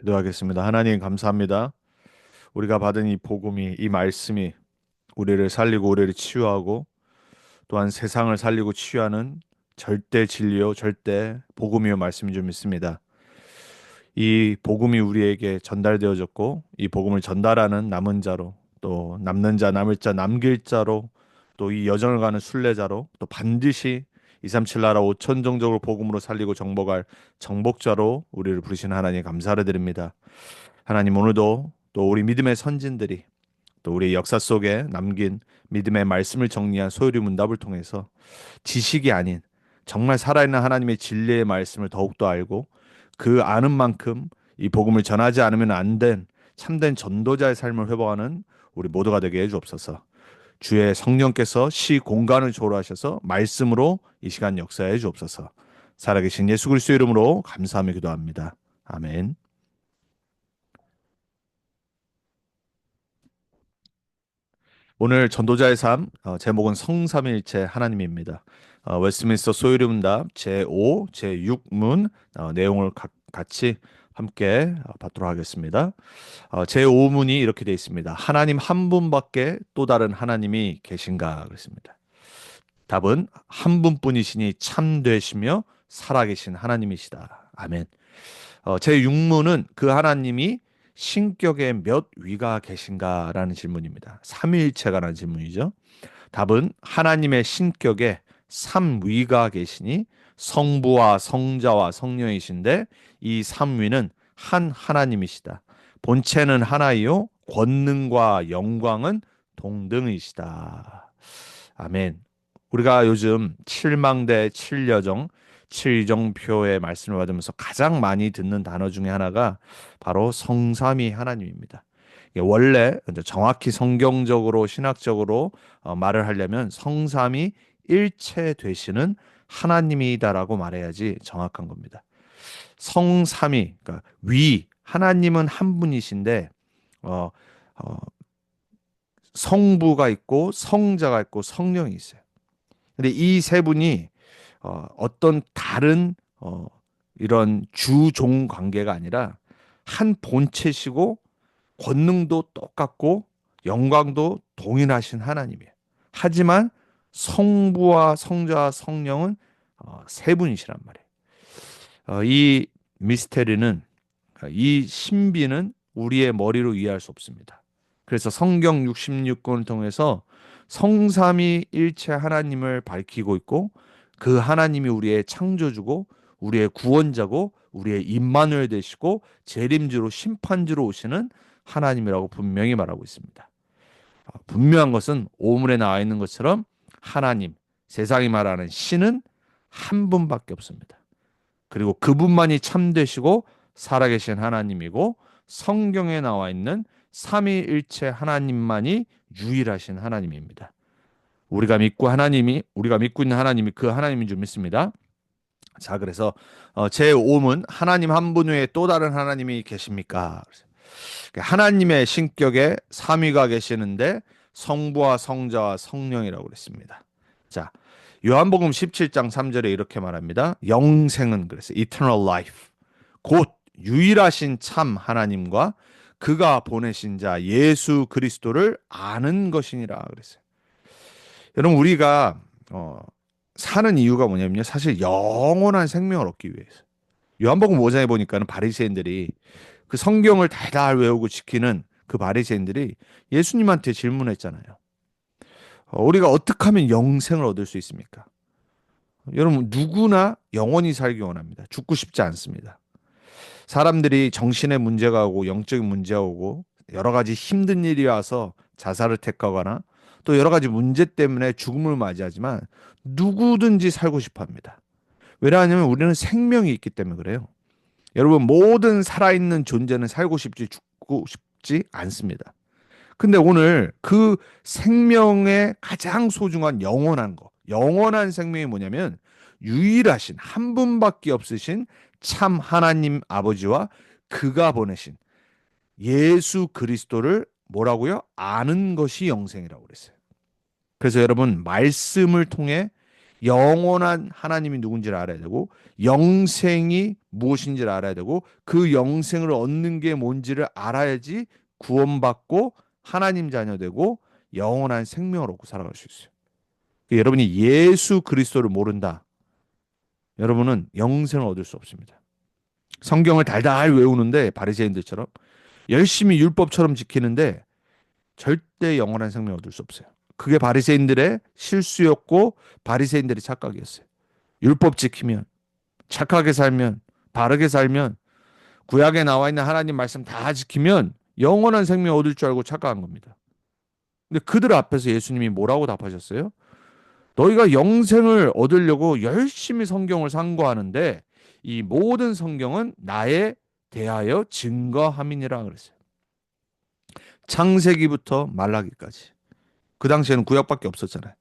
기도하겠습니다. 하나님 감사합니다. 우리가 받은 이 복음이 이 말씀이 우리를 살리고 우리를 치유하고 또한 세상을 살리고 치유하는 절대 진리요 절대 복음이요 말씀인 줄 믿습니다. 이 복음이 우리에게 전달되어졌고 이 복음을 전달하는 남은 자로 또 남는 자 남을 자 남길 자로 또 이 여정을 가는 순례자로 또 반드시 237 나라 5천 종족을 복음으로 살리고 정복할 정복자로 우리를 부르신 하나님 감사를 드립니다. 하나님 오늘도 또 우리 믿음의 선진들이 또 우리 역사 속에 남긴 믿음의 말씀을 정리한 소요리 문답을 통해서 지식이 아닌 정말 살아있는 하나님의 진리의 말씀을 더욱더 알고 그 아는 만큼 이 복음을 전하지 않으면 안 된 참된 전도자의 삶을 회복하는 우리 모두가 되게 해주옵소서. 주의 성령께서 시 공간을 조로하셔서 말씀으로 이 시간 역사해 주옵소서. 살아계신 예수 그리스도 이름으로 감사하며 기도합니다. 아멘. 오늘 전도자의 삶 제목은 성삼일체 하나님입니다. 웨스트민스터 소유리문답 제5, 제6문 내용을 같이 함께 받도록 하겠습니다. 제5문이 이렇게 되어 있습니다. 하나님 한 분밖에 또 다른 하나님이 계신가 그랬습니다. 답은 한 분뿐이시니 참되시며 살아계신 하나님이시다. 아멘. 제6문은 그 하나님이 신격의 몇 위가 계신가라는 질문입니다. 삼위일체가라는 질문이죠. 답은 하나님의 신격에 삼위가 계시니 성부와 성자와 성령이신데 이 삼위는 한 하나님이시다. 본체는 하나이요 권능과 영광은 동등이시다. 아멘. 우리가 요즘 칠망대, 칠여정, 칠정표의 말씀을 받으면서 가장 많이 듣는 단어 중에 하나가 바로 성삼위 하나님입니다. 이게 원래 정확히 성경적으로 신학적으로 말을 하려면 성삼위 일체 되시는 하나님이다라고 말해야지 정확한 겁니다. 성삼위, 그러니까 위 하나님은 한 분이신데 어, 어, 성부가 있고 성자가 있고 성령이 있어요. 근데 이 세 분이 어떤 다른 이런 주종 관계가 아니라 한 본체시고 권능도 똑같고 영광도 동일하신 하나님이에요. 하지만 성부와 성자와 성령은 세 분이시란 말이에요. 이 미스테리는 이 신비는 우리의 머리로 이해할 수 없습니다. 그래서 성경 66권을 통해서 성삼위 일체 하나님을 밝히고 있고 그 하나님이 우리의 창조주고 우리의 구원자고 우리의 임마누엘 되시고 재림주로 심판주로 오시는 하나님이라고 분명히 말하고 있습니다. 분명한 것은 오문에 나와 있는 것처럼 하나님, 세상이 말하는 신은 한 분밖에 없습니다. 그리고 그분만이 참되시고 살아계신 하나님이고 성경에 나와 있는 삼위일체 하나님만이 유일하신 하나님입니다. 우리가 믿고 있는 하나님이 그 하나님인 줄 믿습니다. 자, 그래서 제5문 하나님 한 분 외에 또 다른 하나님이 계십니까? 하나님의 신격에 삼위가 계시는데 성부와 성자와 성령이라고 그랬습니다. 자, 요한복음 17장 3절에 이렇게 말합니다. 영생은 그래서 eternal life 곧 유일하신 참 하나님과 그가 보내신 자 예수 그리스도를 아는 것이니라 그랬어요. 여러분 우리가 사는 이유가 뭐냐면요. 사실 영원한 생명을 얻기 위해서. 요한복음 5장에 보니까는 바리새인들이 그 성경을 달달 외우고 지키는 그 바리새인들이 예수님한테 질문했잖아요. 우리가 어떻게 하면 영생을 얻을 수 있습니까? 여러분 누구나 영원히 살기 원합니다. 죽고 싶지 않습니다. 사람들이 정신의 문제가 오고 영적인 문제가 오고 여러 가지 힘든 일이 와서 자살을 택하거나 또 여러 가지 문제 때문에 죽음을 맞이하지만 누구든지 살고 싶어 합니다. 왜냐하면 우리는 생명이 있기 때문에 그래요. 여러분 모든 살아있는 존재는 살고 싶지 죽고 싶지 않습니다. 근데 오늘 그 생명의 가장 소중한 영원한 거, 영원한 생명이 뭐냐면 유일하신 한 분밖에 없으신 참 하나님 아버지와 그가 보내신 예수 그리스도를 아는 것이 영생이라고 그랬어요. 그래서 여러분 말씀을 통해 영원한 하나님이 누군지를 알아야 되고 영생이 무엇인지를 알아야 되고 그 영생을 얻는 게 뭔지를 알아야지 구원받고 하나님 자녀 되고 영원한 생명을 얻고 살아갈 수 있어요. 여러분이 예수 그리스도를 모른다. 여러분은 영생을 얻을 수 없습니다. 성경을 달달 외우는데 바리새인들처럼 열심히 율법처럼 지키는데 절대 영원한 생명을 얻을 수 없어요. 그게 바리새인들의 실수였고 바리새인들의 착각이었어요. 율법 지키면 착하게 살면 바르게 살면 구약에 나와 있는 하나님 말씀 다 지키면 영원한 생명 얻을 줄 알고 착각한 겁니다. 근데 그들 앞에서 예수님이 뭐라고 답하셨어요? 너희가 영생을 얻으려고 열심히 성경을 상고하는데 이 모든 성경은 나에 대하여 증거함이니라 그랬어요. 창세기부터 말라기까지. 그 당시에는 구약밖에 없었잖아요.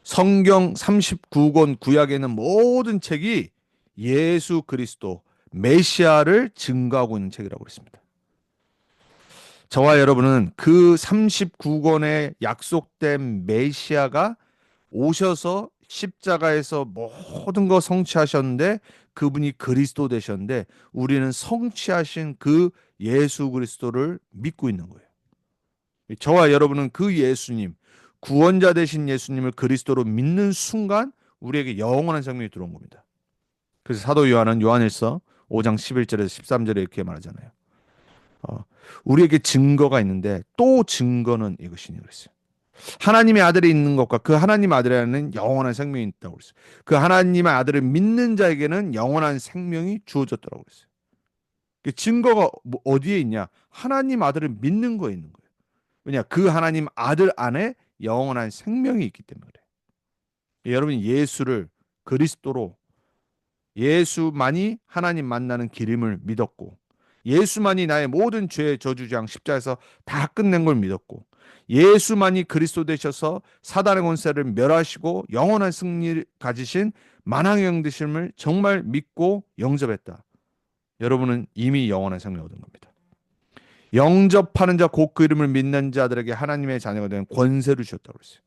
성경 39권 구약에는 모든 책이 예수 그리스도 메시아를 증거하고 있는 책이라고 그랬습니다. 저와 여러분은 그 39권의 약속된 메시아가 오셔서 십자가에서 모든 거 성취하셨는데 그분이 그리스도 되셨는데 우리는 성취하신 그 예수 그리스도를 믿고 있는 거예요. 저와 여러분은 그 예수님, 구원자 되신 예수님을 그리스도로 믿는 순간 우리에게 영원한 생명이 들어온 겁니다. 그래서 사도 요한은 요한일서 5장 11절에서 13절에 이렇게 말하잖아요. 우리에게 증거가 있는데 또 증거는 이것이니 그랬어요. 하나님의 아들이 있는 것과 그 하나님의 아들에는 영원한 생명이 있다고 그랬어요. 그 하나님의 아들을 믿는 자에게는 영원한 생명이 주어졌다고 그랬어요. 그 증거가 어디에 있냐? 하나님 아들을 믿는 거에 있는 거예요. 왜냐? 그 하나님 아들 안에 영원한 생명이 있기 때문에 그래요. 여러분 예수를 그리스도로 예수만이 하나님 만나는 길임을 믿었고 예수만이 나의 모든 죄의 저주장 십자에서 다 끝낸 걸 믿었고 예수만이 그리스도 되셔서 사단의 권세를 멸하시고 영원한 승리를 가지신 만왕의 영 되심을 정말 믿고 영접했다. 여러분은 이미 영원한 생명을 얻은 겁니다. 영접하는 자 곧 그 이름을 믿는 자들에게 하나님의 자녀가 되는 권세를 주셨다고 했어요.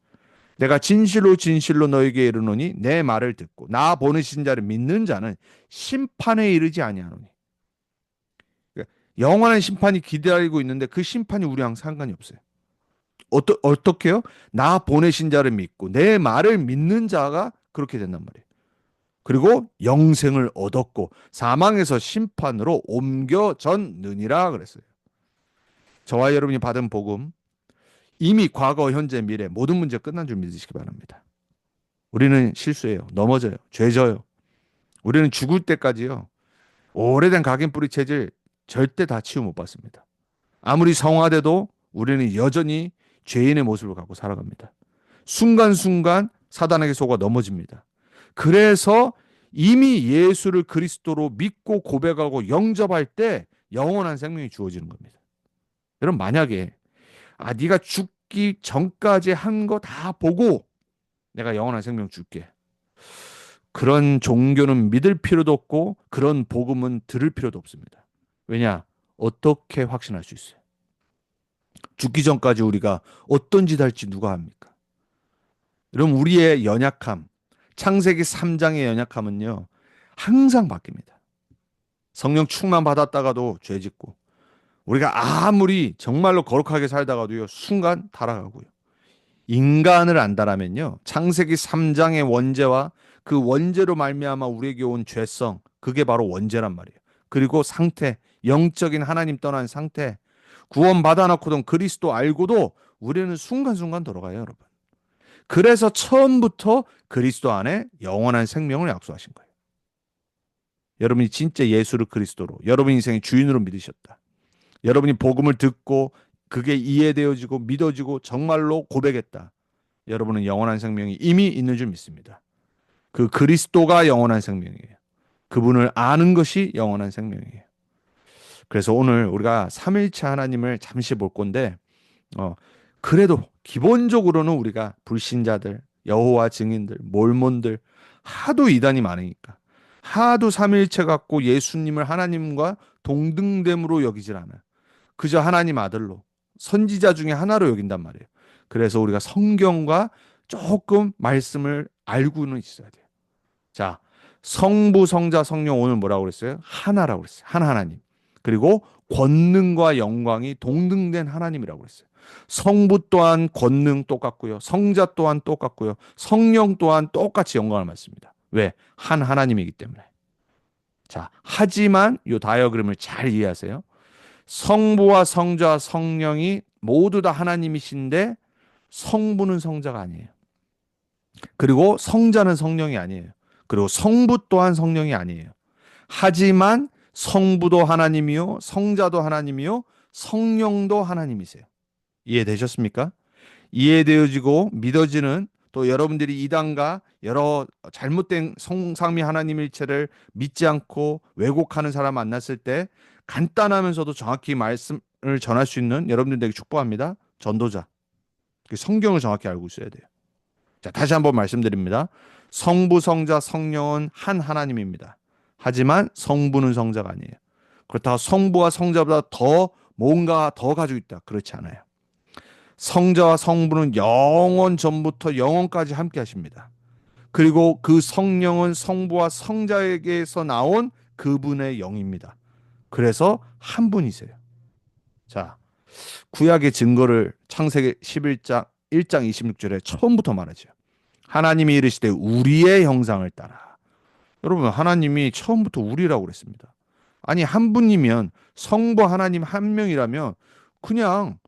내가 진실로 진실로 너에게 이르노니 내 말을 듣고 나 보내신 자를 믿는 자는 심판에 이르지 아니하노니. 그러니까 영원한 심판이 기다리고 있는데 그 심판이 우리랑 상관이 없어요. 어떻게요? 나 보내신 자를 믿고 내 말을 믿는 자가 그렇게 된단 말이에요. 그리고 영생을 얻었고 사망에서 심판으로 옮겨졌느니라 그랬어요. 저와 여러분이 받은 복음 이미 과거, 현재, 미래 모든 문제 끝난 줄 믿으시기 바랍니다. 우리는 실수해요. 넘어져요. 죄져요. 우리는 죽을 때까지요. 오래된 각인 뿌리 체질 절대 다 치유 못 받습니다. 아무리 성화돼도 우리는 여전히 죄인의 모습을 갖고 살아갑니다. 순간순간 사단에게 속아 넘어집니다. 그래서 이미 예수를 그리스도로 믿고 고백하고 영접할 때 영원한 생명이 주어지는 겁니다. 여러분 만약에 네가 죽기 전까지 한 거 다 보고 내가 영원한 생명 줄게. 그런 종교는 믿을 필요도 없고 그런 복음은 들을 필요도 없습니다. 왜냐? 어떻게 확신할 수 있어요? 죽기 전까지 우리가 어떤 짓 할지 누가 합니까? 여러분 우리의 연약함, 창세기 3장의 연약함은요. 항상 바뀝니다. 성령 충만 받았다가도 죄 짓고 우리가 아무리 정말로 거룩하게 살다가도요. 순간 타락하고요. 인간을 안다라면요. 창세기 3장의 원죄와 그 원죄로 말미암아 우리에게 온 죄성 그게 바로 원죄란 말이에요. 그리고 상태, 영적인 하나님 떠난 상태 구원 받아놓고도 그리스도 알고도 우리는 순간순간 돌아가요, 여러분. 그래서 처음부터 그리스도 안에 영원한 생명을 약속하신 거예요. 여러분이 진짜 예수를 그리스도로 여러분 인생의 주인으로 믿으셨다. 여러분이 복음을 듣고 그게 이해되어지고 믿어지고 정말로 고백했다. 여러분은 영원한 생명이 이미 있는 줄 믿습니다. 그 그리스도가 영원한 생명이에요. 그분을 아는 것이 영원한 생명이에요. 그래서 오늘 우리가 삼일체 하나님을 잠시 볼 건데 그래도 기본적으로는 우리가 불신자들, 여호와 증인들, 몰몬들 하도 이단이 많으니까 하도 삼일체 갖고 예수님을 하나님과 동등됨으로 여기질 않아요. 그저 하나님 아들로 선지자 중에 하나로 여긴단 말이에요. 그래서 우리가 성경과 조금 말씀을 알고는 있어야 돼요. 자, 성부, 성자, 성령 오늘 뭐라고 그랬어요? 하나라고 그랬어요. 하나님. 그리고 권능과 영광이 동등된 하나님이라고 그랬어요. 성부 또한 권능 똑같고요. 성자 또한 똑같고요. 성령 또한 똑같이 영광을 받습니다. 왜? 한 하나님이기 때문에. 자, 하지만 이 다이어그램을 잘 이해하세요. 성부와 성자와 성령이 모두 다 하나님이신데 성부는 성자가 아니에요. 그리고 성자는 성령이 아니에요. 그리고 성부 또한 성령이 아니에요. 하지만 성부도 하나님이요, 성자도 하나님이요, 성령도 하나님이세요. 이해되셨습니까? 이해되어지고 믿어지는 또 여러분들이 이단과 여러 잘못된 성삼위 하나님 일체를 믿지 않고 왜곡하는 사람 만났을 때 간단하면서도 정확히 말씀을 전할 수 있는 여러분들에게 축복합니다. 전도자. 성경을 정확히 알고 있어야 돼요. 자, 다시 한번 말씀드립니다. 성부, 성자, 성령은 한 하나님입니다. 하지만 성부는 성자가 아니에요. 그렇다고 성부와 성자보다 더 뭔가 더 가지고 있다. 그렇지 않아요. 성자와 성부는 영원 전부터 영원까지 함께 하십니다. 그리고 그 성령은 성부와 성자에게서 나온 그분의 영입니다. 그래서 한 분이세요. 자, 구약의 증거를 창세기 11장 1장 26절에 처음부터 말하죠. 하나님이 이르시되 우리의 형상을 따라. 여러분, 하나님이 처음부터 우리라고 그랬습니다. 아니, 한 분이면 성부 하나님 한 명이라면 그냥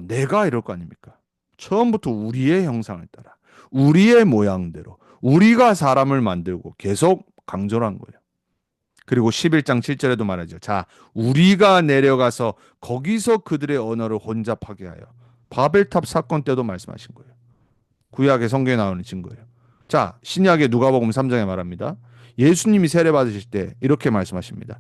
내가 이럴 거 아닙니까? 처음부터 우리의 형상을 따라 우리의 모양대로 우리가 사람을 만들고 계속 강조를 한 거예요. 그리고 11장 7절에도 말하죠. 자, 우리가 내려가서 거기서 그들의 언어를 혼잡하게 하여. 바벨탑 사건 때도 말씀하신 거예요. 구약의 성경에 나오는 증거예요. 자, 신약의 누가복음 3장에 말합니다. 예수님이 세례 받으실 때 이렇게 말씀하십니다.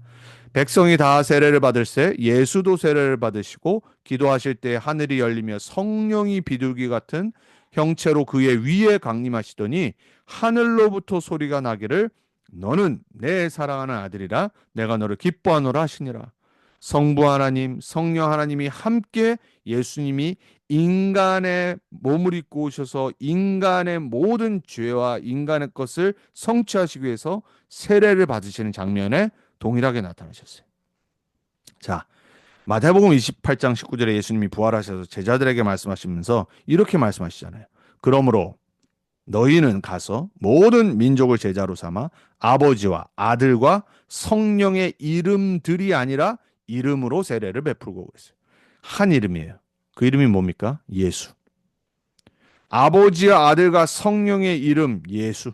백성이 다 세례를 받을새 예수도 세례를 받으시고 기도하실 때 하늘이 열리며 성령이 비둘기 같은 형체로 그의 위에 강림하시더니 하늘로부터 소리가 나기를 너는 내 사랑하는 아들이라 내가 너를 기뻐하노라 하시니라. 성부 하나님, 성령 하나님이 함께 예수님이 인간의 몸을 입고 오셔서 인간의 모든 죄와 인간의 것을 성취하시기 위해서 세례를 받으시는 장면에 동일하게 나타나셨어요. 자, 마태복음 28장 19절에 예수님이 부활하셔서 제자들에게 말씀하시면서 이렇게 말씀하시잖아요. 그러므로 너희는 가서 모든 민족을 제자로 삼아 아버지와 아들과 성령의 이름들이 아니라 이름으로 세례를 베풀고 그랬어요. 한 이름이에요. 그 이름이 뭡니까? 예수. 아버지와 아들과 성령의 이름 예수.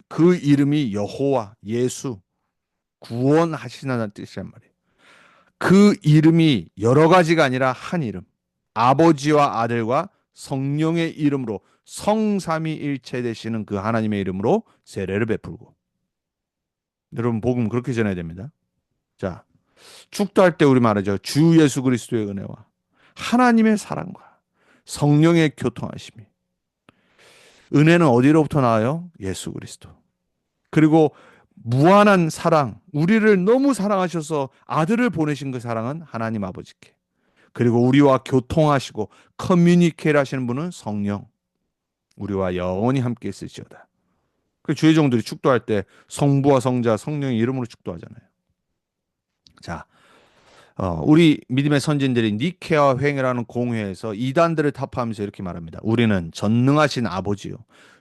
그 이름이 여호와 예수 구원하시나는 뜻이란 말이에요. 그 이름이 여러 가지가 아니라 한 이름. 아버지와 아들과 성령의 이름으로 성삼위일체 되시는 그 하나님의 이름으로 세례를 베풀고. 여러분 복음 그렇게 전해야 됩니다. 자, 축도할 때 우리 말하죠. 주 예수 그리스도의 은혜와 하나님의 사랑과 성령의 교통하심이. 은혜는 어디로부터 나와요? 예수 그리스도. 그리고 무한한 사랑, 우리를 너무 사랑하셔서 아들을 보내신 그 사랑은 하나님 아버지께. 그리고 우리와 교통하시고 커뮤니케이트 하시는 분은 성령. 우리와 영원히 함께 있을지어다. 그 주의 종들이 축도할 때 성부와 성자, 성령의 이름으로 축도하잖아요. 자, 우리 믿음의 선진들이 니케아 회의라는 공회에서 이단들을 타파하면서 이렇게 말합니다. 우리는 전능하신 아버지요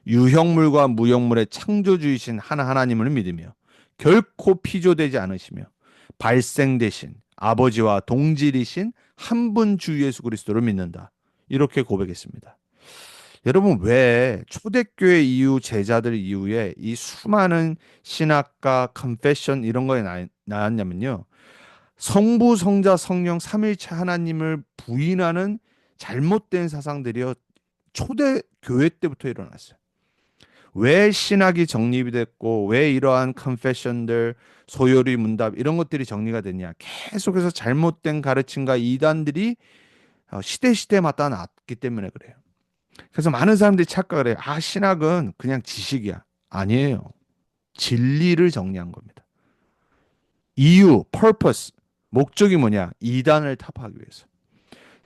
유형물과 무형물의 창조주이신 하나님을 믿으며 결코 피조되지 않으시며 발생되신 아버지와 동질이신 한 분 주 예수 그리스도를 믿는다. 이렇게 고백했습니다. 여러분, 왜 초대교회 이후 제자들 이후에 이 수많은 신학과 컨페션 이런 거에 나왔냐면요. 성부, 성자, 성령 삼일체 하나님을 부인하는 잘못된 사상들이요. 초대 교회 때부터 일어났어요. 왜 신학이 정립이 됐고 왜 이러한 컨페션들, 소요리 문답 이런 것들이 정리가 됐냐. 계속해서 잘못된 가르침과 이단들이 시대마다 나왔기 때문에 그래요. 그래서 많은 사람들이 착각을 해요. 아, 신학은 그냥 지식이야. 아니에요. 진리를 정리한 겁니다. 이유, purpose, 목적이 뭐냐? 이단을 타파하기 위해서.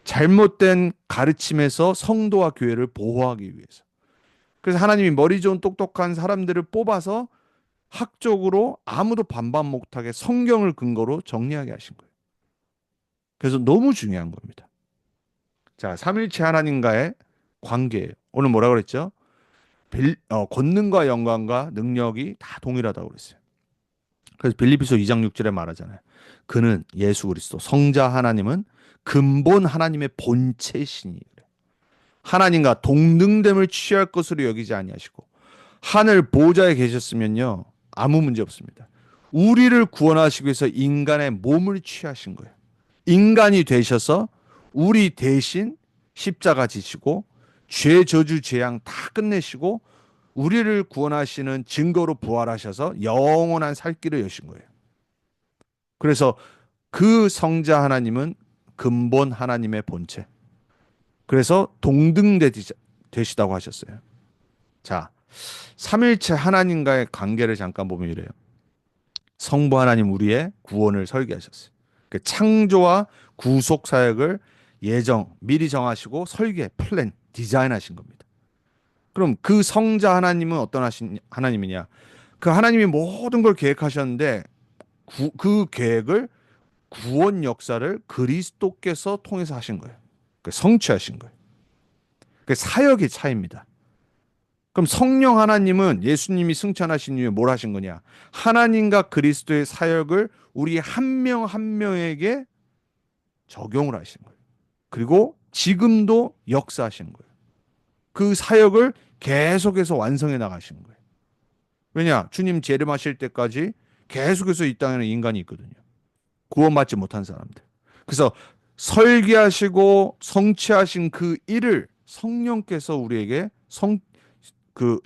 잘못된 가르침에서 성도와 교회를 보호하기 위해서. 그래서 하나님이 머리 좋은 똑똑한 사람들을 뽑아서 학적으로 아무도 반박 못하게 성경을 근거로 정리하게 하신 거예요. 그래서 너무 중요한 겁니다. 자, 삼일체 하나님과의 관계예요. 오늘 뭐라 그랬죠? 권능과 영광과 능력이 다 동일하다고 그랬어요. 그래서 빌립비서 2장 6절에 말하잖아요. 그는 예수 그리스도 성자 하나님은 근본 하나님의 본체시니 하나님과 동등됨을 취할 것으로 여기지 아니하시고 하늘 보좌에 계셨으면요 아무 문제 없습니다. 우리를 구원하시기 위해서 인간의 몸을 취하신 거예요. 인간이 되셔서 우리 대신 십자가 지시고 죄 저주 재앙 다 끝내시고 우리를 구원하시는 증거로 부활하셔서 영원한 살 길을 여신 거예요. 그래서 그 성자 하나님은 근본 하나님의 본체. 그래서 동등되시다고 하셨어요. 자, 삼일체 하나님과의 관계를 잠깐 보면 이래요. 성부 하나님 우리의 구원을 설계하셨어요. 그 창조와 구속 사역을 미리 정하시고 설계, 플랜, 디자인하신 겁니다. 그럼 그 성자 하나님은 어떤 하나님이냐? 그 하나님이 모든 걸 계획하셨는데 그 계획을 구원 역사를 그리스도께서 통해서 하신 거예요. 성취하신 거예요. 그 사역의 차이입니다. 그럼 성령 하나님은 예수님이 승천하신 이후에 뭘 하신 거냐? 하나님과 그리스도의 사역을 우리 한 명 한 명에게 적용을 하신 거예요. 그리고 지금도 역사하시는 거예요. 그 사역을 계속해서 완성해 나가시는 거예요. 왜냐? 주님 재림하실 때까지 계속해서 이 땅에는 인간이 있거든요. 구원받지 못한 사람들. 그래서 설계하시고 성취하신 그 일을 성령께서 우리에게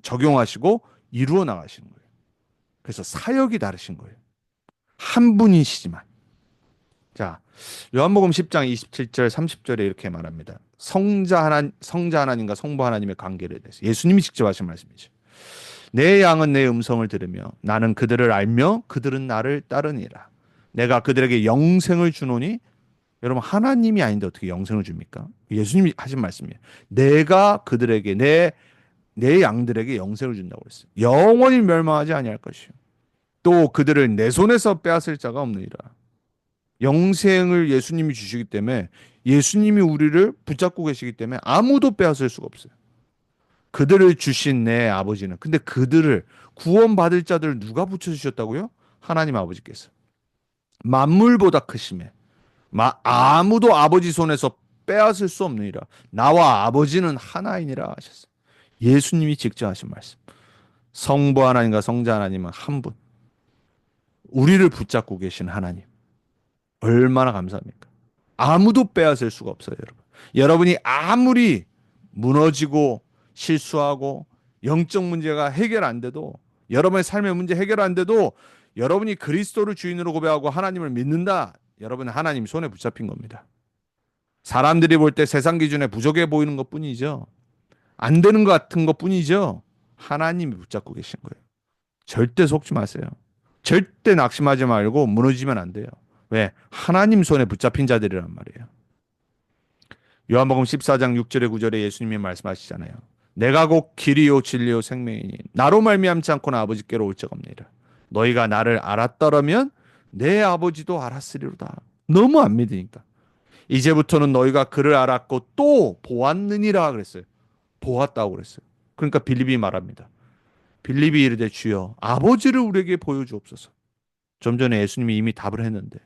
적용하시고 이루어 나가시는 거예요. 그래서 사역이 다르신 거예요. 한 분이시지만. 자, 요한복음 10장 27절 30절에 이렇게 말합니다. 성자 하나님과 성부 하나님의 관계에 대해서 예수님이 직접 하신 말씀이죠. 내 양은 내 음성을 들으며 나는 그들을 알며 그들은 나를 따르니라. 내가 그들에게 영생을 주노니 여러분 하나님이 아닌데 어떻게 영생을 줍니까? 예수님이 하신 말씀이에요. 내가 그들에게 내 양들에게 영생을 준다고 그랬어요. 영원히 멸망하지 아니할 것이요. 또 그들을 내 손에서 빼앗을 자가 없느니라. 영생을 예수님이 주시기 때문에 예수님이 우리를 붙잡고 계시기 때문에 아무도 빼앗을 수가 없어요. 그들을 주신 내 아버지는 근데 그들을 구원받을 자들을 누가 붙여주셨다고요? 하나님 아버지께서. 만물보다 크심에 아무도 아버지 손에서 빼앗을 수 없느니라. 나와 아버지는 하나이니라 하셨어요. 예수님이 직접 하신 말씀. 성부 하나님과 성자 하나님은 한 분. 우리를 붙잡고 계신 하나님. 얼마나 감사합니까? 아무도 빼앗을 수가 없어요, 여러분. 여러분이 아무리 무너지고 실수하고 영적 문제가 해결 안 돼도 여러분의 삶의 문제 해결 안 돼도 여러분이 그리스도를 주인으로 고백하고 하나님을 믿는다. 여러분은 하나님 손에 붙잡힌 겁니다. 사람들이 볼 때 세상 기준에 부족해 보이는 것 뿐이죠. 안 되는 것 같은 것 뿐이죠. 하나님이 붙잡고 계신 거예요. 절대 속지 마세요. 절대 낙심하지 말고 무너지면 안 돼요. 왜? 하나님 손에 붙잡힌 자들이란 말이에요. 요한복음 14장 6절에 9절에 예수님이 말씀하시잖아요. 내가 곧 길이요 진리요 생명이니 나로 말미암지 않고는 아버지께로 올 적 없느니라. 너희가 나를 알았더라면 내 아버지도 알았으리로다. 너무 안 믿으니까. 이제부터는 너희가 그를 알았고 또 보았느니라 그랬어요. 보았다고 그랬어요. 그러니까 빌립이 말합니다. 빌립이 이르되 주여 아버지를 우리에게 보여주옵소서. 좀 전에 예수님이 이미 답을 했는데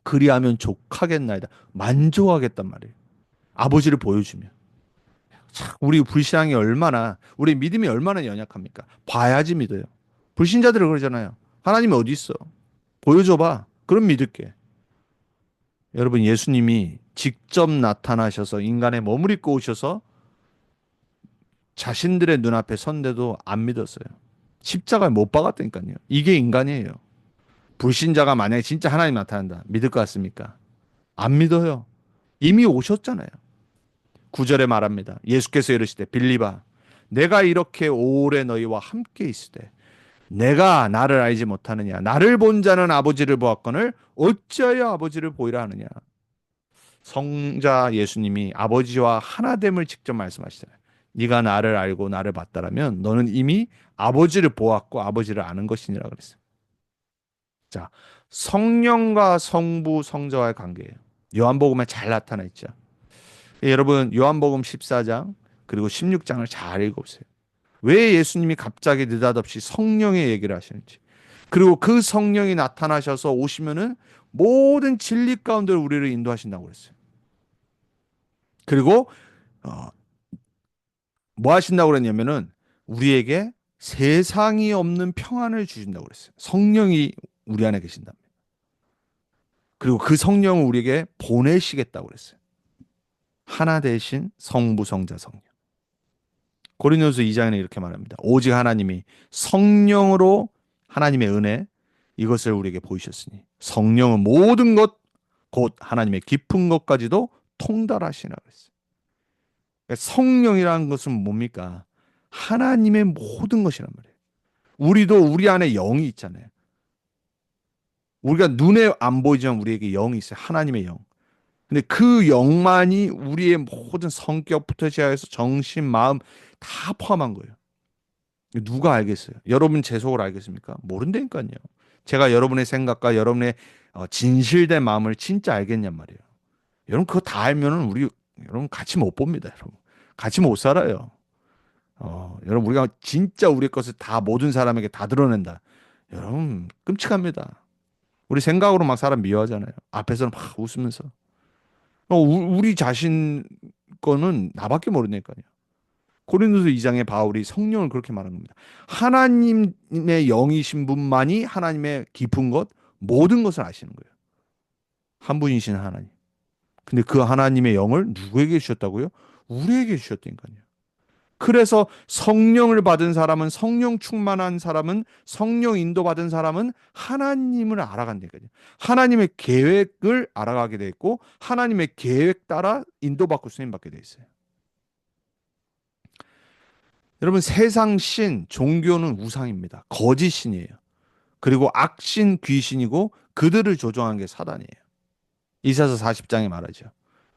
그리하면 족하겠나이다. 만족하겠단 말이에요. 아버지를 보여주면. 참 우리 불신앙이 우리 믿음이 얼마나 연약합니까? 봐야지 믿어요. 불신자들은 그러잖아요. 하나님이 어디 있어? 보여줘봐. 그럼 믿을게. 여러분 예수님이 직접 나타나셔서 인간의 몸을 입고 오셔서 자신들의 눈앞에 선데도 안 믿었어요. 십자가에 못 박았다니까요. 이게 인간이에요. 불신자가 만약에 진짜 하나님 나타난다. 믿을 것 같습니까? 안 믿어요. 이미 오셨잖아요. 9절에 말합니다. 예수께서 이르시되 빌립아 내가 이렇게 오래 너희와 함께 있으되 내가 나를 알지 못하느냐 나를 본 자는 아버지를 보았거늘 어찌하여 아버지를 보이라 하느냐. 성자 예수님이 아버지와 하나됨을 직접 말씀하시잖아요. 네가 나를 알고 나를 봤다라면 너는 이미 아버지를 보았고 아버지를 아는 것이니라 그랬어요. 자, 성령과 성부, 성자와의 관계예요. 요한복음에 잘 나타나 있죠. 여러분, 요한복음 14장 그리고 16장을 잘 읽어보세요. 왜 예수님이 갑자기 느닷없이 성령의 얘기를 하시는지. 그리고 그 성령이 나타나셔서 오시면은 모든 진리 가운데 우리를 인도하신다고 그랬어요. 그리고 어, 뭐 하신다고 그랬냐면은 우리에게 세상이 없는 평안을 주신다고 그랬어요. 성령이 우리 안에 계신다. 그리고 그 성령을 우리에게 보내시겠다고 그랬어요. 하나 되신 성부, 성자, 성령. 고린도서 2장에는 이렇게 말합니다. 오직 하나님이 성령으로 하나님의 은혜 이것을 우리에게 보이셨으니 성령은 모든 것 곧 하나님의 깊은 것까지도 통달하시나 그랬어요. 그러니까 성령이라는 것은 뭡니까? 하나님의 모든 것이란 말이에요. 우리도 우리 안에 영이 있잖아요. 우리가 눈에 안 보이지만 우리에게 영이 있어요. 하나님의 영. 근데 그 영만이 우리의 모든 성격부터 시작해서 정신, 마음 다 포함한 거예요. 누가 알겠어요? 여러분 제 속을 알겠습니까? 모른다니까요. 제가 여러분의 생각과 여러분의 진실된 마음을 진짜 알겠냔 말이에요. 여러분 그거 다 알면은 우리 여러분 같이 못 봅니다, 여러분. 같이 못 살아요. 여러분 우리가 진짜 우리 것을 다 모든 사람에게 다 드러낸다. 여러분 끔찍합니다. 우리 생각으로 막 사람 미워하잖아요. 앞에서는 막 웃으면서. 우리 자신 거는 나밖에 모르니까요. 고린도서 2장에 바울이 성령을 그렇게 말한 겁니다. 하나님의 영이신 분만이 하나님의 깊은 것, 모든 것을 아시는 거예요. 한 분이신 하나님. 근데 그 하나님의 영을 누구에게 주셨다고요? 우리에게 주셨다니까요. 그래서 성령을 받은 사람은 성령 충만한 사람은 성령 인도받은 사람은 하나님을 알아간다니까요. 하나님의 계획을 알아가게 돼 있고 하나님의 계획 따라 인도받고 쓰임받게 돼 있어요. 여러분 세상 신, 종교는 우상입니다. 거짓 신이에요. 그리고 악신, 귀신이고 그들을 조종한 게 사단이에요. 이사서 40장에 말하죠.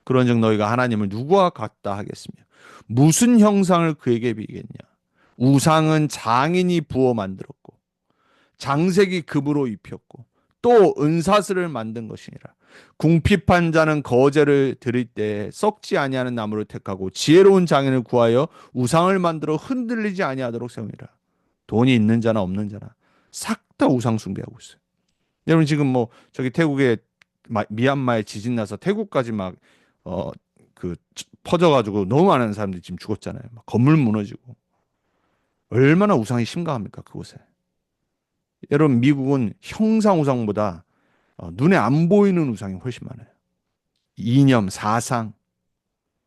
그런즉 너희가 하나님을 누구와 같다 하겠으며 무슨 형상을 그에게 비겠냐. 우상은 장인이 부어 만들었고 장색이 금으로 입혔고 또 은사슬을 만든 것이니라. 궁핍한 자는 거제를 드릴 때 썩지 아니하는 나무를 택하고 지혜로운 장인을 구하여 우상을 만들어 흔들리지 아니하도록 세우니라. 돈이 있는 자나 없는 자나 싹 다 우상 숭배하고 있어요. 여러분 지금 뭐 저기 태국에 미얀마에 지진 나서 태국까지 막 그 퍼져가지고 너무 많은 사람들이 지금 죽었잖아요. 막 건물 무너지고 얼마나 우상이 심각합니까 그곳에. 여러분 미국은 형상 우상보다 눈에 안 보이는 우상이 훨씬 많아요. 이념, 사상,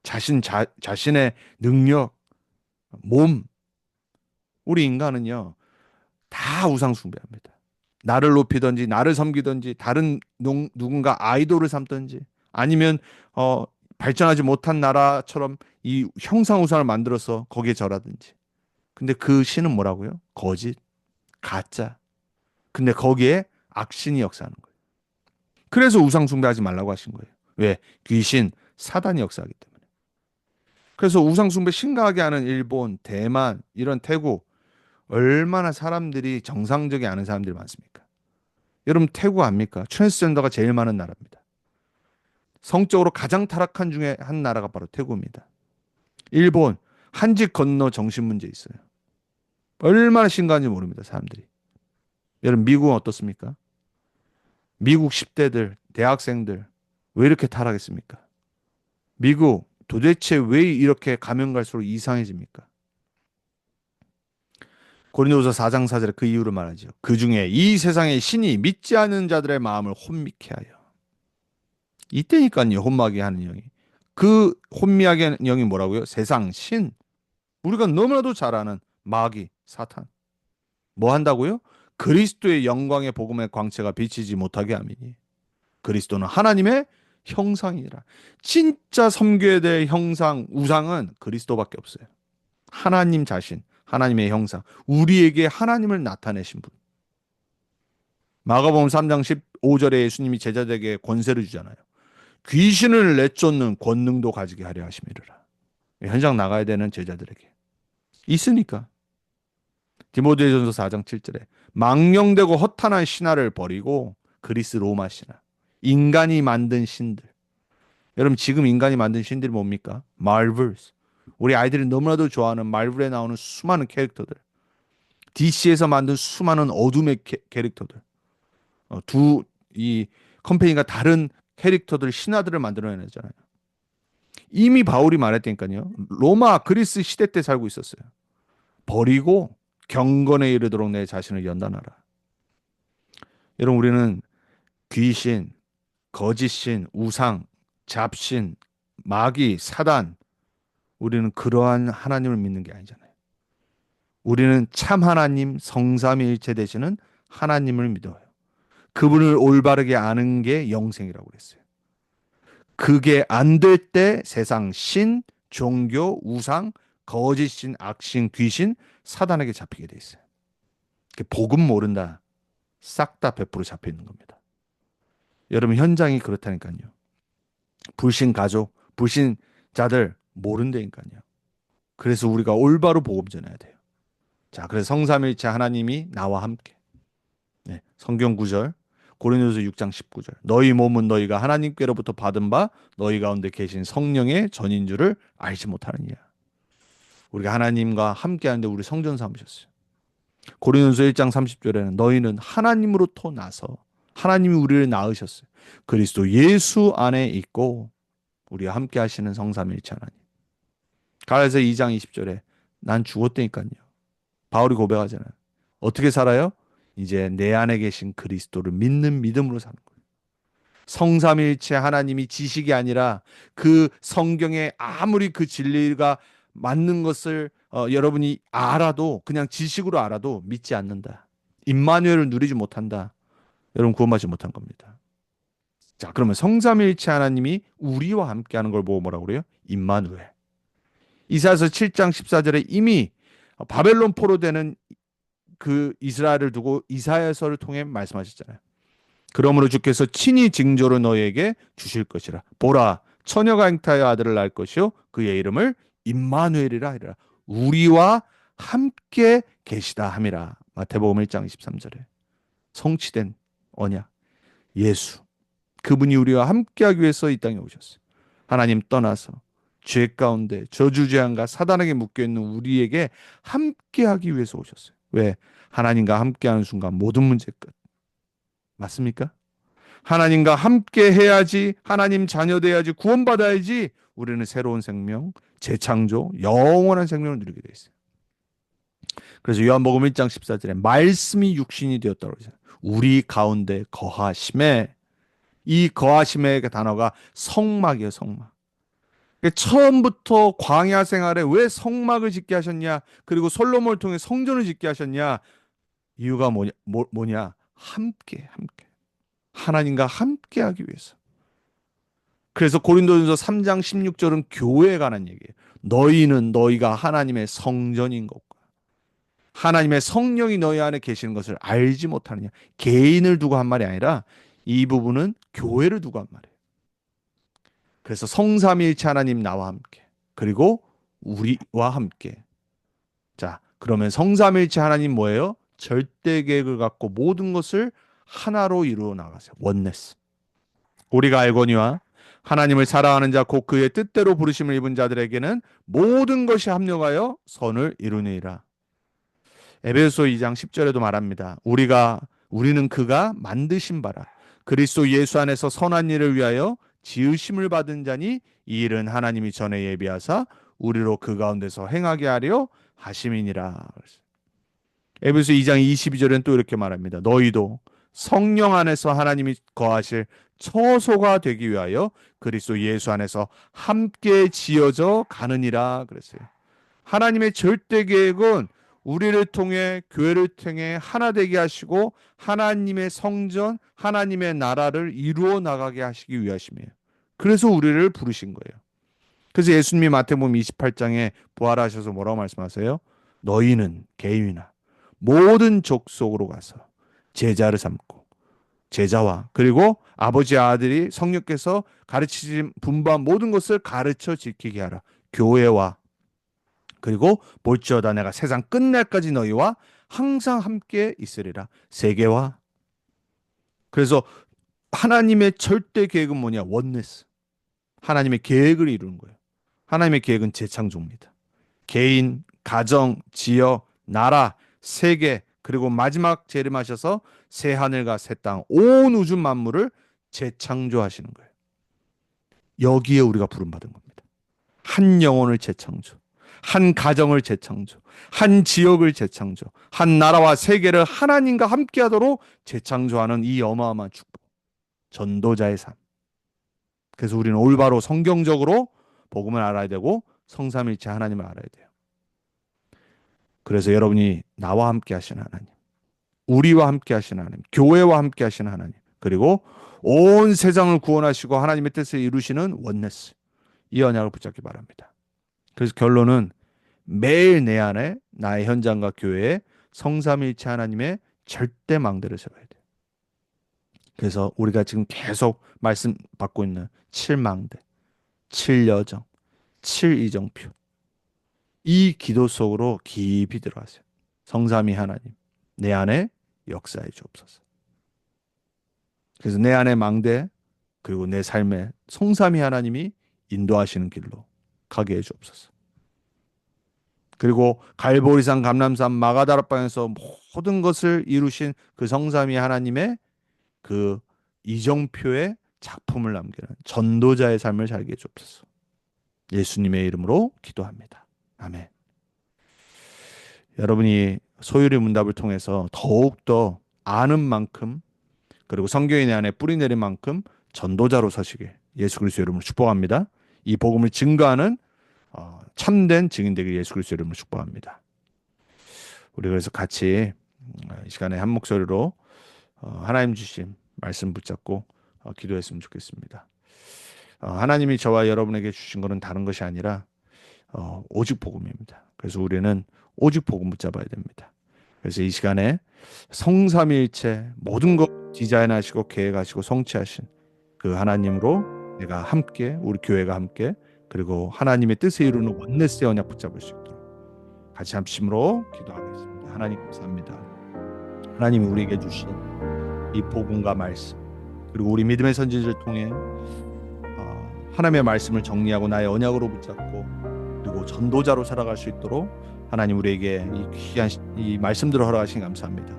자신의 능력, 몸. 우리 인간은요 다 우상 숭배합니다. 나를 높이든지 나를 섬기든지 다른 누군가 아이돌을 삼든지 아니면 발전하지 못한 나라처럼 이 형상 우상을 만들어서 거기에 절하든지. 근데 그 신은 뭐라고요? 거짓, 가짜. 근데 거기에 악신이 역사하는 거예요. 그래서 우상 숭배하지 말라고 하신 거예요. 왜? 귀신, 사단이 역사하기 때문에. 그래서 우상 숭배 심각하게 하는 일본, 대만, 이런 태국 얼마나 사람들이 정상적이 않은 사람들이 많습니까? 여러분 태국 압니까? 트랜스젠더가 제일 많은 나라입니다. 성적으로 가장 타락한 중에 한 나라가 바로 태국입니다. 일본 한집 건너 정신 문제 있어요. 얼마나 심각한지 모릅니다, 사람들이. 여러분 미국은 어떻습니까? 미국 10대들, 대학생들 왜 이렇게 타락했습니까? 미국 도대체 왜 이렇게 가면 갈수록 이상해집니까? 고린도후서 4장 4절에 그 이유를 말하죠. 그 중에 이 세상의 신이 믿지 않는 자들의 마음을 혼미케 하여. 이때니까요, 혼미하게 하는 영이. 그 혼미하게 하는 영이 뭐라고요? 세상 신. 우리가 너무나도 잘 아는 마귀, 사탄. 뭐 한다고요? 그리스도의 영광의 복음의 광채가 비치지 못하게 함이니. 그리스도는 하나님의 형상이라. 진짜 섬겨야 될 형상, 우상은 그리스도밖에 없어요. 하나님 자신, 하나님의 형상, 우리에게 하나님을 나타내신 분. 마가복음 3장 15절에 예수님이 제자들에게 권세를 주잖아요. 귀신을 내쫓는 권능도 가지게 하려 하심이라. 현장 나가야 되는 제자들에게 있으니까. 디모데전서 4장 7절에 망령되고 허탄한 신화를 버리고 그리스 로마 신화, 인간이 만든 신들. 여러분 지금 인간이 만든 신들이 뭡니까? 마블스. 우리 아이들이 너무나도 좋아하는 마블에 나오는 수많은 캐릭터들. DC에서 만든 수많은 어둠의 캐릭터들. 이 컴퍼니가 다른 캐릭터들, 신화들을 만들어내잖아요. 이미 바울이 말했다니까요. 로마, 그리스 시대 때 살고 있었어요. 버리고 경건에 이르도록 내 자신을 연단하라. 여러분 우리는 귀신, 거짓신, 우상, 잡신, 마귀, 사단, 우리는 그러한 하나님을 믿는 게 아니잖아요. 우리는 참 하나님, 성삼위일체 되시는 하나님을 믿어요. 그분을 올바르게 아는 게 영생이라고 그랬어요. 그게 안 될 때 세상 신, 종교, 우상, 거짓신, 악신, 귀신, 사단에게 잡히게 돼 있어요. 복음 모른다. 싹 다 100% 잡혀 있는 겁니다. 여러분 현장이 그렇다니까요. 불신 가족, 불신자들 모른다니까요. 그래서 우리가 올바로 복음 전해야 돼요. 자, 그래서 성삼일체 하나님이 나와 함께. 네, 성경 구절 고린도서 6장 19절. 너희 몸은 너희가 하나님께로부터 받은 바 너희 가운데 계신 성령의 전인 줄을 알지 못하느냐. 우리가 하나님과 함께 하는데 우리 성전 삼으셨어요. 고린도서 1장 30절에는 너희는 하나님으로부터 나서 하나님이 우리를 낳으셨어요. 그리스도 예수 안에 있고 우리와 함께 하시는 성삼일체 하나님. 갈라디아서 2장 20절에 난 죽었다니까요. 바울이 고백하잖아요. 어떻게 살아요? 이제 내 안에 계신 그리스도를 믿는 믿음으로 사는 거예요. 성삼일체 하나님이 지식이 아니라 그 성경에 아무리 그 진리가 맞는 것을 여러분이 알아도 그냥 지식으로 알아도 믿지 않는다. 임마누엘을 누리지 못한다. 여러분 구원받지 못한 겁니다. 자, 그러면 성삼일체 하나님이 우리와 함께하는 걸 보고 뭐라고 그래요? 임마누엘. 이사야서 7장 14절에 이미 바벨론 포로되는 그 이스라엘을 두고 이사야서를 통해 말씀하셨잖아요. 그러므로 주께서 친히 징조를 너희에게 주실 것이라. 보라, 처녀가 잉타하여 아들을 낳을 것이요 그의 이름을 임마누엘이라 하리라. 우리와 함께 계시다 함이라. 마태복음 1장 23절에 성취된 언약 예수. 그분이 우리와 함께하기 위해서 이 땅에 오셨어요. 하나님 떠나서 죄 가운데 저주재앙과 사단에게 묶여있는 우리에게 함께하기 위해서 오셨어요. 왜? 하나님과 함께하는 순간 모든 문제 끝. 맞습니까? 하나님과 함께 해야지, 하나님 자녀 돼야지, 구원받아야지 우리는 새로운 생명, 재창조, 영원한 생명을 누리게 돼 있어요. 그래서 요한복음 1장 14절에 말씀이 육신이 되었다고 그러잖아요. 우리 가운데 거하심에, 이 거하심의 단어가 성막이에요. 성막. 처음부터 광야 생활에 왜 성막을 짓게 하셨냐, 그리고 솔로몬을 통해 성전을 짓게 하셨냐, 이유가 뭐냐? 함께 하나님과 함께 하기 위해서. 그래서 고린도전서 3장 16절은 교회에 관한 얘기예요. 너희는 너희가 하나님의 성전인 것과 하나님의 성령이 너희 안에 계시는 것을 알지 못하느냐. 개인을 두고 한 말이 아니라 이 부분은 교회를 두고 한 말이에요. 그래서 성삼위일체 하나님 나와 함께, 그리고 우리와 함께. 자, 그러면 성삼위일체 하나님 뭐예요? 절대 계획을 갖고 모든 것을 하나로 이루어 나가세요. 원네스. 우리가 알거니와 하나님을 사랑하는 자 곧 그의 뜻대로 부르심을 입은 자들에게는 모든 것이 합력하여 선을 이루니라. 에베소 2장 10절에도 말합니다. 우리는 그가 만드신 바라 그리스도 예수 안에서 선한 일을 위하여 지으심을 받은 자니 이 일은 하나님이 전에 예비하사 우리로 그 가운데서 행하게 하려 하심이니라. 에베소 2장 22절에는 또 이렇게 말합니다. 너희도 성령 안에서 하나님이 거하실 처소가 되기 위하여 그리스도 예수 안에서 함께 지어져 가느니라 그랬어요. 하나님의 절대 계획은 우리를 통해 교회를 통해 하나 되게 하시고 하나님의 성전, 하나님의 나라를 이루어 나가게 하시기 위하심이에요. 그래서 우리를 부르신 거예요. 그래서 예수님이 마태복음 28장에 부활하셔서 뭐라고 말씀하세요? 너희는 개인이나 모든 족속으로 가서 제자를 삼고 제자와 그리고 아버지 아들이 성령께서 가르치신 분부한 모든 것을 가르쳐 지키게 하라. 교회와 그리고 볼지어다 내가 세상 끝날까지 너희와 항상 함께 있으리라. 세계와. 그래서 하나님의 절대 계획은 뭐냐? 원네스. 하나님의 계획을 이루는 거예요. 하나님의 계획은 재창조입니다. 개인, 가정, 지역, 나라, 세계, 그리고 마지막 재림하셔서 새 하늘과 새 땅, 온 우주 만물을 재창조하시는 거예요. 여기에 우리가 부름받은 겁니다. 한 영혼을 재창조, 한 가정을 재창조, 한 지역을 재창조, 한 나라와 세계를 하나님과 함께하도록 재창조하는 이 어마어마한 축복, 전도자의 삶. 그래서 우리는 올바로 성경적으로 복음을 알아야 되고 성삼일체 하나님을 알아야 돼요. 그래서 여러분이 나와 함께 하시는 하나님, 우리와 함께 하시는 하나님, 교회와 함께 하시는 하나님, 그리고 온 세상을 구원하시고 하나님의 뜻을 이루시는 원네스, 이 언약을 붙잡기 바랍니다. 그래서 결론은 매일 내 안에 나의 현장과 교회에 성삼일체 하나님의 절대 망대를 세워야 돼요. 그래서 우리가 지금 계속 말씀 받고 있는 7망대, 7여정, 7이정표, 이 기도 속으로 깊이 들어가세요. 성삼위 하나님, 내 안에 역사해 주옵소서. 그래서 내 안에 망대, 그리고 내 삶에 성삼위 하나님이 인도하시는 길로 가게 해 주옵소서. 그리고 갈보리산, 감람산, 마가다락방에서 모든 것을 이루신 그 성삼위 하나님의 그 이정표의 작품을 남기는 전도자의 삶을 살게 해 주옵소서. 예수님의 이름으로 기도합니다. 아멘. 여러분이 소율의 문답을 통해서 더욱더 아는 만큼, 그리고 성경이 내 안에 뿌리 내린 만큼 전도자로 서시게 예수 그리스도 이름으로 축복합니다. 이 복음을 증거하는 참된 증인 되길 예수 그리스도 이름으로 축복합니다. 우리 그래서 같이 이 시간에 한 목소리로 하나님 주신 말씀 붙잡고 기도했으면 좋겠습니다. 하나님이 저와 여러분에게 주신 것은 다른 것이 아니라 오직 복음입니다. 그래서 우리는 오직 복음 붙잡아야 됩니다. 그래서 이 시간에 성삼위일체 모든 것 디자인하시고 계획하시고 성취하신 그 하나님으로 내가 함께, 우리 교회가 함께, 그리고 하나님의 뜻을 이루는 원네스의 언약 붙잡을 수 있도록 같이 합심으로 기도하겠습니다. 하나님 감사합니다. 하나님이 우리에게 주신 이 복음과 말씀, 그리고 우리 믿음의 선지자를 통해 하나님의 말씀을 정리하고 나의 언약으로 붙잡고 그리고 전도자로 살아갈 수 있도록 하나님 우리에게 이 귀한 이 말씀들을 허락하신 감사합니다.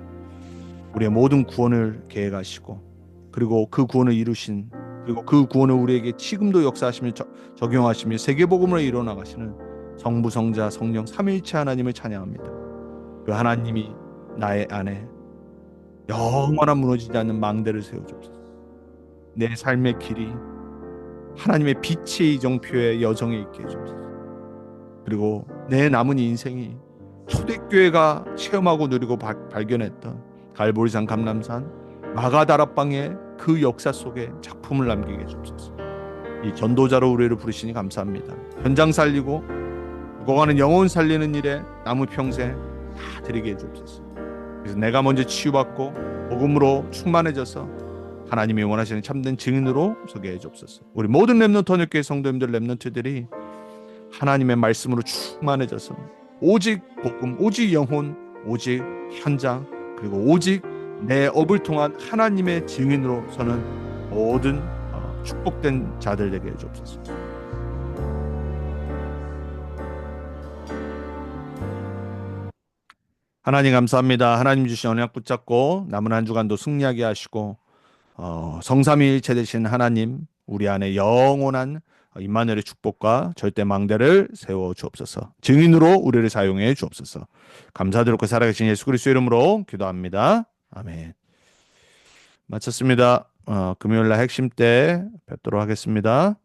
우리의 모든 구원을 계획하시고 그리고 그 구원을 이루신, 그리고 그 구원을 우리에게 지금도 역사하시며 적용하시며 세계복음으로 이뤄나가시는 성부, 성자, 성령 삼위일체 하나님을 찬양합니다. 그 하나님이 나의 안에 영원한 무너지지 않는 망대를 세워주옵소서. 내 삶의 길이 하나님의 빛의 이정표의 여정에 있게 해주옵소서. 그리고 내 남은 인생이 초대교회가 체험하고 누리고 발견했던 갈보리산, 감람산, 마가다락방의 그 역사 속에 작품을 남기게 해주옵소서. 이 전도자로 우리를 부르시니 감사합니다. 현장 살리고 죽어가는 영혼 살리는 일에 남은 평생 다 드리게 해주옵소서. 그래서 내가 먼저 치유받고 복음으로 충만해져서 하나님이 원하시는 참된 증인으로 서게 해주옵소서. 우리 모든 렘넌트 헌혈교회 성도님들, 렘넌트들이 하나님의 말씀으로 충만해져서 오직 복음, 오직 영혼, 오직 현장, 그리고 오직 내 업을 통한 하나님의 증인으로 서는 모든 축복된 자들 되게 해주옵소서. 하나님 감사합니다. 하나님 주신 언약 붙잡고 남은 한 주간도 승리하게 하시고 성삼위일체 되신 하나님, 우리 안에 영원한 임마누엘의 축복과 절대 망대를 세워 주옵소서. 증인으로 우리를 사용해 주옵소서. 감사드리고 살아계신 예수 그리스도 이름으로 기도합니다. 아멘. 마쳤습니다. 금요일날 핵심 때 뵙도록 하겠습니다.